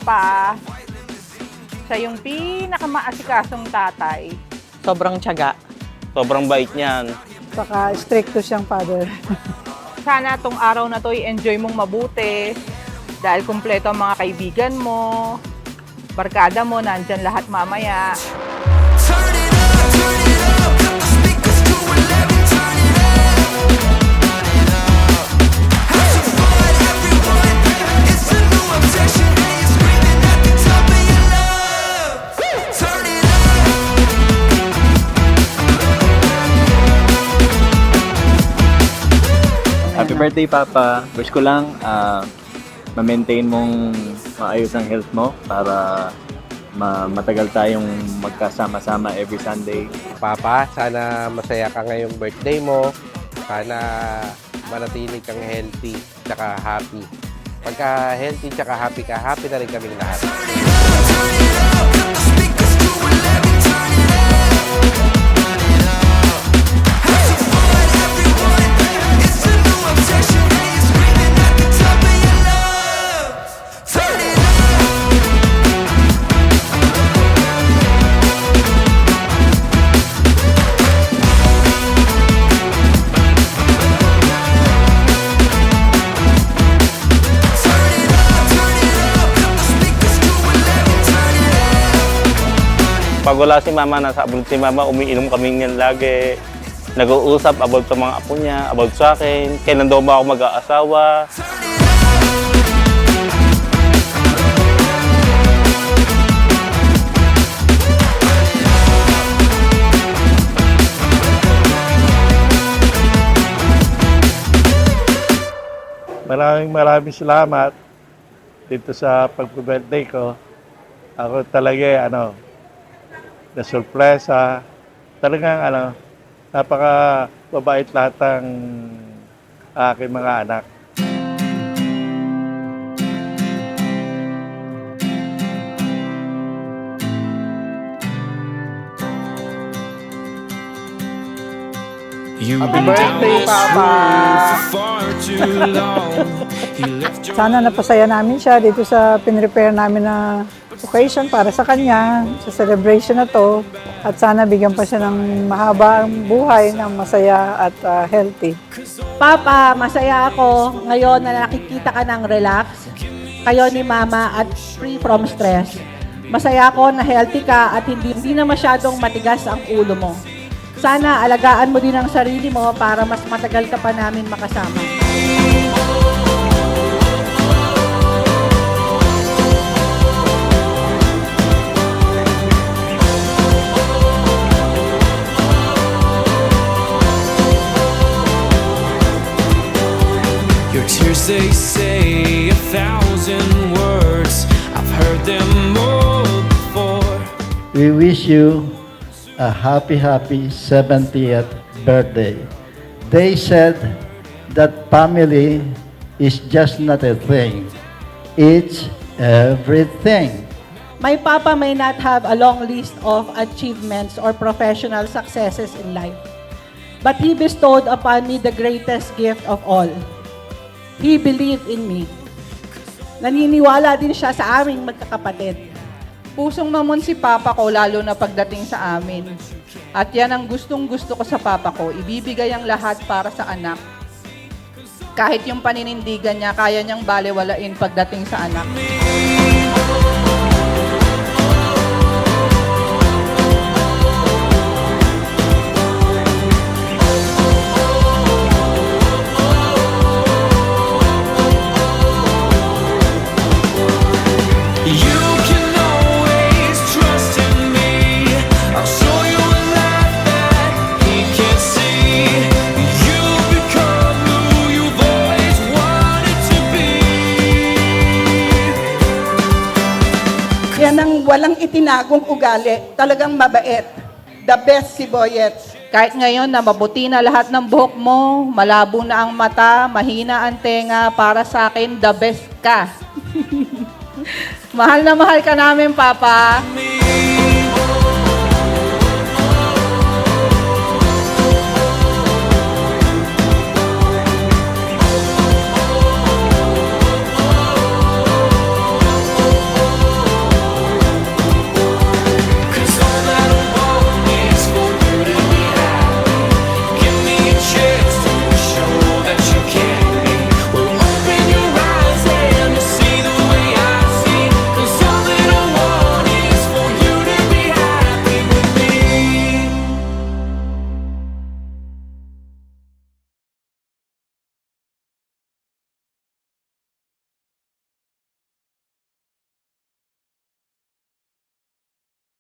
Papa. Siya yung pinakamaasikasong tatay. Sobrang tiyaga. Sobrang bait niyan. Saka stricto siyang father. Sana tong araw na to i-enjoy mong mabuti. Dahil kumpleto ang mga kaibigan mo, barkada mo, nandyan lahat mamaya. Turn it up, cut the speakers to 11, turn it up. Have some fun, everyone. It's a new obsession, and you're screaming at the top of your lungs. Turn it up. Happy birthday, Papa. Wish ko lang ma-maintain mong maayos ang health mo para matagal tayong magkasama-sama every Sunday. Papa, sana masaya ka ngayong birthday mo. Sana manatili kang healthy tsaka happy. Pagka healthy tsaka happy ka, happy na rin kaming lahat. Pag wala si Mama, nasa abroad si Mama, umiinom kami ngayon lagi. Nag-uusap about sa mga apo niya, about sa akin. Kailan daw ba ako mag-aasawa? Maraming salamat dito sa pag-birthday ko. Ako talaga na sorpresa. Talagang napaka mabait lahat ng aking mga anak. Happy birthday, Papa! Sana napasaya namin siya dito sa pinrepare namin na occasion para sa kanya, sa celebration na to. At sana bigyan pa siya ng mahabang buhay, ng masaya at healthy. Papa, masaya ako ngayon na nakikita ka ng relax. Kayo ni Mama at free from stress. Masaya ako na healthy ka at hindi na masyadong matigas ang ulo mo. Sana alagaan mo din ang sarili mo para mas matagal ka pa namin makasama. Your tears, they say 1,000 words. I've heard them all before. We wish you a happy 70th birthday. They said that family is just not a thing. It's everything. My papa may not have a long list of achievements or professional successes in life, but he bestowed upon me the greatest gift of all. He believed in me. Naniniwala din siya sa aming magkakapatid. Pusong mamon si Papa ko lalo na pagdating sa amin. At yan ang gustong-gusto ko sa Papa ko. Ibibigay ang lahat para sa anak. Kahit yung paninindigan niya, kaya niyang balewalain pagdating sa anak. Yan ang walang itinagong ugali. Talagang mabait. The best si Boyets. Kahit ngayon na mabuti na lahat ng buhok mo, malabo na ang mata, mahina ang tenga, para sa akin, the best ka. Mahal na mahal ka namin, Papa.